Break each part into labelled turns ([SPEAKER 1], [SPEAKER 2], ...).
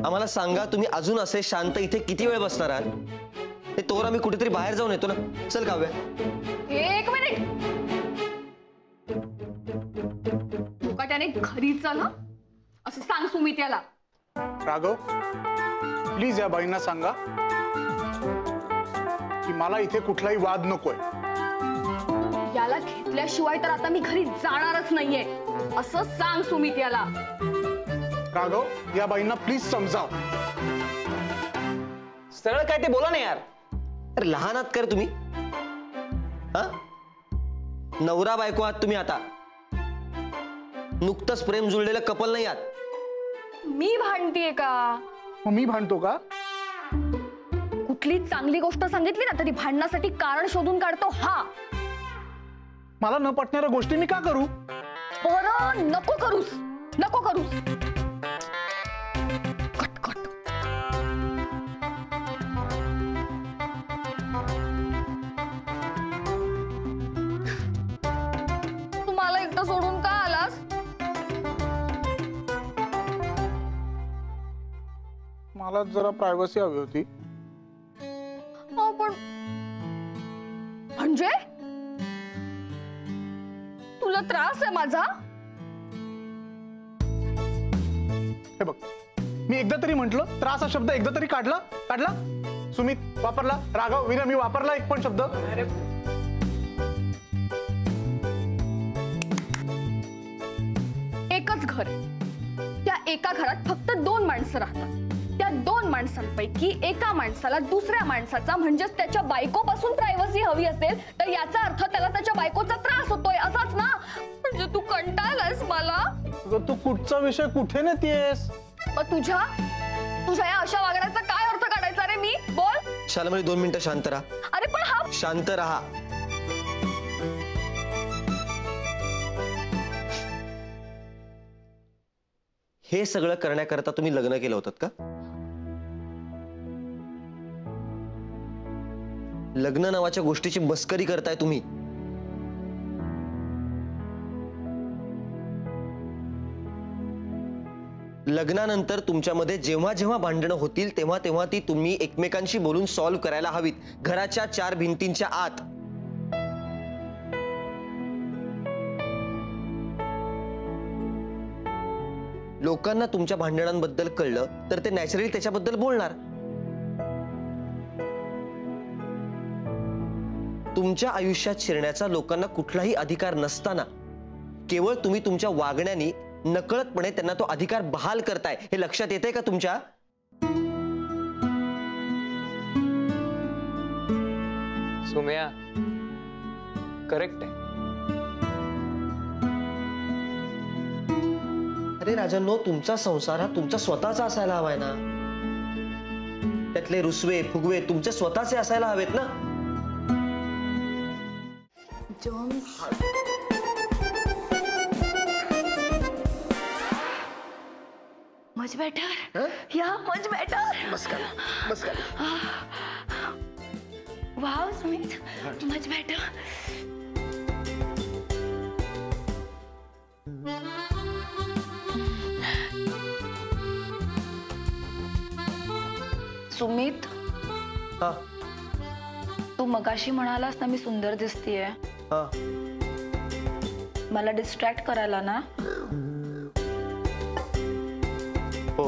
[SPEAKER 1] आम्हाला सांगा, तुम्ही अजून असे शांत इथे किती वेळ बसणार आहात? ते तोवर आम्ही कुठेतरी बाहेर जाऊन येतो ना. चल काव्या.
[SPEAKER 2] एक मिनिट. तुका त्याने घरी चल असं सांग सुमित याला.
[SPEAKER 3] राघव, प्लीज या बाईंना सांगा की मला इथे कुठलाही वाद नकोय.
[SPEAKER 2] याला घेतल्याशिवाय तर आता मी घरी जाणारच नाहीये असं सांग सुमित याला.
[SPEAKER 3] राघव, या बाईंना प्लीज समजाव.
[SPEAKER 1] सरळ काय ते बोला ना यार. अरे लहान आहात कर तुम्ही? हा, नवरा बायको आहात तुम्ही आता. नुकतंच प्रेम जुळलेलं कपल नाही आहात.
[SPEAKER 2] मी भांडतीये का?
[SPEAKER 3] मग मी भांडतो का?
[SPEAKER 2] कुठली चांगली गोष्ट सांगितली ना तरी भांडण्यासाठी कारण शोधून काढतो हा.
[SPEAKER 3] मला न पटणाऱ्या गोष्टी मी का करू?
[SPEAKER 2] बरं, नको करूस, नको करूस. Cut cut. तू मला एकटं सोडून का आलास?
[SPEAKER 3] मला जरा प्रायव्हसी हवी होती.
[SPEAKER 2] पण म्हणजे तुला त्रास आहे माझा?
[SPEAKER 3] हे बघ, मी एकदा तरी म्हंटल, त्रास हा शब्द एकदा तरी काढला. सुमित वापरला, राघव विना मी वापरला एक पण शब्द?
[SPEAKER 2] एकच घर, त्या एका घरात फक्त 2 माणसं राहतात. त्या 2 माणसांपैकी एका माणसाला दुसऱ्या माणसाचा म्हणजेच त्याच्या बायकोपासून प्रायव्हसी हवी असेल तर याचा अर्थ त्याला त्याच्या बायकोचा त्रास होतोय असाच ना? म्हणजे तू कंटाळलास मला?
[SPEAKER 3] तू कुठचा विषय कुठे नेतेस?
[SPEAKER 2] तुझ्या या अशा वागण्याचा काय अर्थ काढायचा रे मी? बोल.
[SPEAKER 1] शालमली 2 मिनिटं शांत राहा.
[SPEAKER 2] अरे पण हा.
[SPEAKER 1] शांत राहा. हे सगळं करण्याकरता तुम्ही लग्न केलं होतं का? लग्न नावाच्या गोष्टीची मस्करी करताय तुम्ही. लग्नानंतर तुमच्यामध्ये जेव्हा जेव्हा भांडणं होतील तेव्हा तेव्हा ती तुम्ही एकमेकांशी बोलून सॉल्व्ह करायला हवीत, घराच्या 4 भिंतींच्या आत. लोकांना तुमच्या भांडणांबद्दल कळलं तर ते नॅचरली त्याच्याबद्दल बोलणार. तुमच्या आयुष्यात शिरण्याचा लोकांना कुठलाही अधिकार नसताना केवळ तुम्ही तुमच्या वागण्याने नकळतपणे त्यांना तो अधिकार बहाल करताय. हे लक्षात येतंय का तुमच्या?
[SPEAKER 4] सुम्या करेक्ट आहे.
[SPEAKER 1] अरे राजांनो, तुमचा संसार हा तुमचा स्वतःचा असायला हवाय ना. त्यातले रुसवे फुगवे तुमचे स्वतःचे असायला हवेत ना.
[SPEAKER 2] Much better. या मच बेटर.
[SPEAKER 1] बस करा.
[SPEAKER 2] Wow Sumit, much better. Sumit,
[SPEAKER 1] हा,
[SPEAKER 2] तू मगाशी म्हणालास ना मी सुंदर दिसतीये.
[SPEAKER 1] हा,
[SPEAKER 2] मला डिस्ट्रॅक्ट करायला ना?
[SPEAKER 1] हो.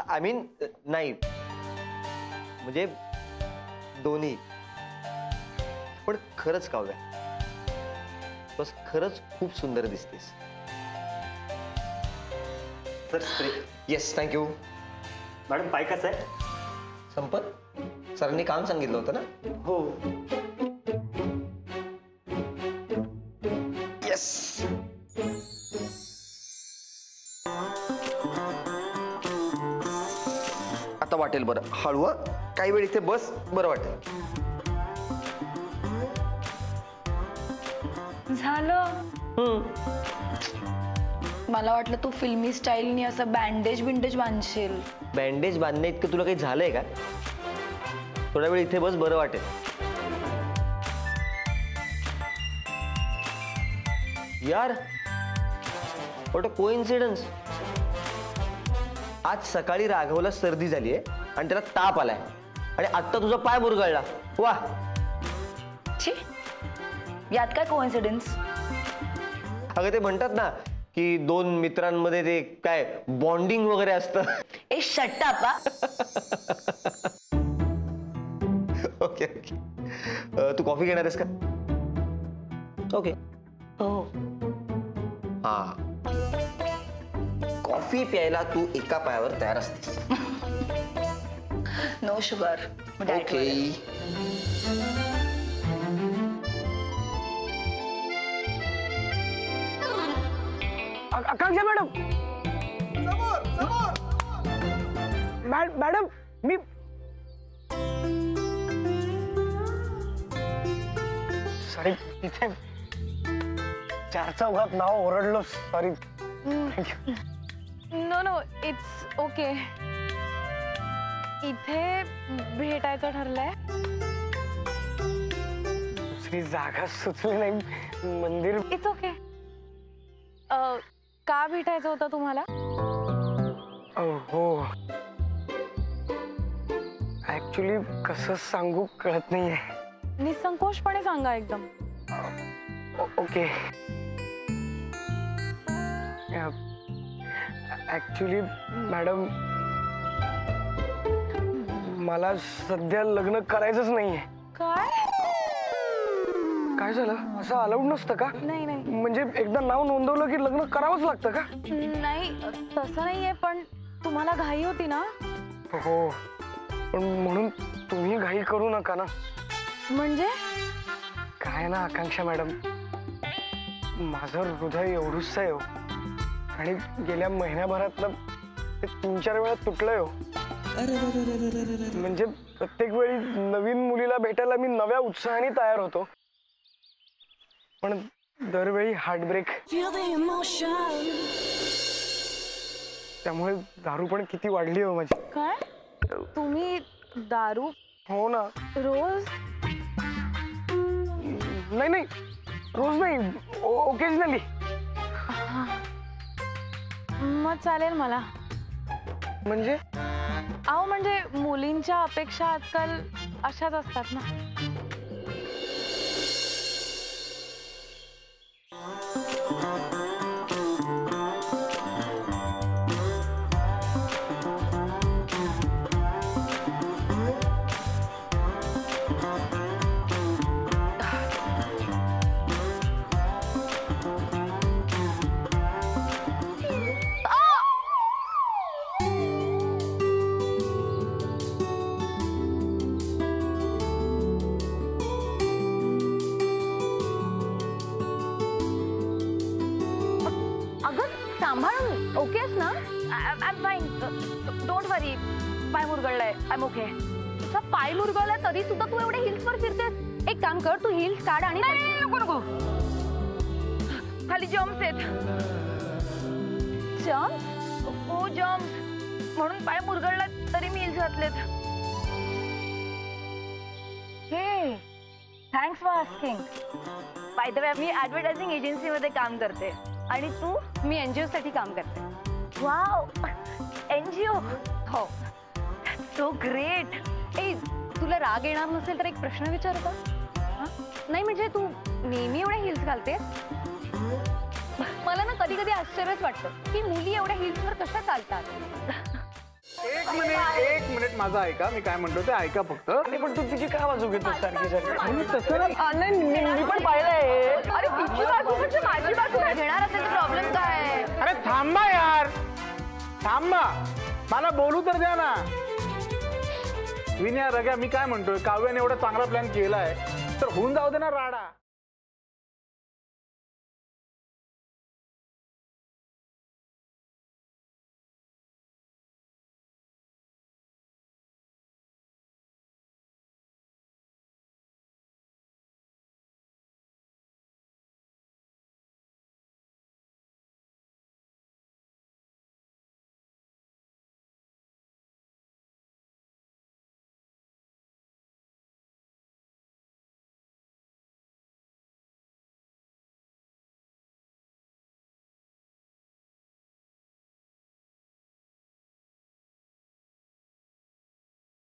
[SPEAKER 1] आय मीन नाही, म्हणजे दोन्ही. पण खरंच काव्या, बस खरंच खूप सुंदर दिसतेस. Yes, thank you
[SPEAKER 5] madam. पाय कसं आहे?
[SPEAKER 1] संपत सरांनी काम सांगितलं होतं ना?
[SPEAKER 5] हो.
[SPEAKER 1] येस. आता वाटेल बरं. हळू, काही वेळ इथे बस, बरं वाटेल.
[SPEAKER 2] झालं. मला वाटलं तू फिल्मी स्टाईलनी असं बँडेज बांधशील.
[SPEAKER 1] बँडेज बांधणे इतकं तुला काही झालंय का? थोडा वेळ इथे बस, बरं वाटेल. यार, व्हॉट अ कोइन्सिडन्स. आज सकाळी राघवला सर्दी झालीये आणि त्याला ताप आलाय आणि आत्ता तुझा पाय मुरगळला. वा,
[SPEAKER 6] छी, यात काय कोइन्सिडन्स.
[SPEAKER 1] अगं ते म्हणतात ना की दोन मित्रांमध्ये ते काय बॉन्डिंग वगैरे असतं.
[SPEAKER 6] ए शट अप.
[SPEAKER 1] ओके ओके, तू कॉफी घेणार आहेस का? ओके.
[SPEAKER 6] हो.
[SPEAKER 1] हा, कॉफी प्यायला तू एका पायावर तयार असतेस.
[SPEAKER 6] No sugar.
[SPEAKER 1] Okay.
[SPEAKER 3] Akanksha madam, madam मी सॉरी, तिथे चार चौघात नाव ओरडलो. Sorry.
[SPEAKER 7] No no, it's okay. इथे भेटायचं ठरलंय.
[SPEAKER 3] दुसरी जागा सुचली नाही. मंदिर.
[SPEAKER 7] It's okay. का भेटायचं होतं तुम्हाला?
[SPEAKER 3] हो, ऍक्च्युली कसं सांगू कळत नाहीये.
[SPEAKER 7] निसंकोचपणे सांगा एकदम.
[SPEAKER 3] ओके. ऍक्च्युली मॅडम, मला सध्या लग्न करायचंच नाहीये. काय झालं? असं अलाउड नसतं का?
[SPEAKER 7] नाही नाही
[SPEAKER 3] म्हणजे एकदा नाव नोंदवलं की लग्न करावंच लागतं का?
[SPEAKER 7] नाही, तसं नाहीये, पण तुम्हाला घाई होती ना.
[SPEAKER 3] हो, पण म्हणून तुम्ही घाई करू नका ना.
[SPEAKER 7] म्हणजे
[SPEAKER 3] काय ना आकांक्षा मॅडम, माझं हृदय एवढंच आहे हो, आणि गेल्या महिन्याभरातलं ते 3-4 वेळा तुटलंय हो. म्हणजे प्रत्येक वेळी नवीन मुलीला भेटायला मी नव्या उत्साहाने तयार होतो, पण दरवेळी हार्टब्रेक. त्यामुळे दारू पण किती वाढली हो माझी.
[SPEAKER 7] काय? तुम्ही दारू?
[SPEAKER 3] हो ना.
[SPEAKER 7] रोज?
[SPEAKER 3] नाही, रोज नाही, ओकेजनली.
[SPEAKER 7] मग चालेल मला.
[SPEAKER 3] म्हणजे?
[SPEAKER 7] अहो, म्हणजे मुलींच्या अपेक्षा आजकाल अशाच असतात ना. सांभाळून. ओकेस ना? आय एम फाईन, डोंट वरी. पाय मुरगळलाय, आय एम ओके.
[SPEAKER 2] तुझा पाय मुरगळलाय तरी सुद्धा तू एवढे हिल्सवर फिरतेस. एक काम कर, तू हिल्स काढ आणि
[SPEAKER 7] नको नको, खाली जम्प्स आहेत.
[SPEAKER 2] जम्प्स?
[SPEAKER 7] हो, जम्प्स. म्हणून पाय मुरगळलाय तरी मी हिल्स घातलेत.
[SPEAKER 6] हे, thanks for asking. By the way, me advertising एजन्सीमध्ये काम करते. आणि तू?
[SPEAKER 2] मी एनजीओ साठी काम करते.
[SPEAKER 6] Wow, NGO.
[SPEAKER 2] हो.
[SPEAKER 6] So great.
[SPEAKER 2] ए, तुला राग येणार नसेल तर एक प्रश्न विचारू का? नाही म्हणजे तू नेहमी एवढ्या हिल्स घालतेस? मला ना कधी कधी आश्चर्यच वाटतं की मुली एवढ्या हिल्सवर कशा चालतात.
[SPEAKER 3] एक मिनिट माझं ऐका, मी काय म्हणतो ते ऐका फक्त. पण तू तिची काय बाजू घेतो सारखी सारखी? तसं नाही, मी पण पाहिलंय.
[SPEAKER 2] अरे तिची बाजू म्हणजे माझी बाजू घेणार असेल तर प्रॉब्लेम काय?
[SPEAKER 3] अरे थांबा यार, थांबा, मला बोलू तर द्या ना. विनया रग्या, मी काय म्हणतोय, काव्याने एवढा चांगला प्लॅन केलाय तर होऊन जाऊ दे ना राडा.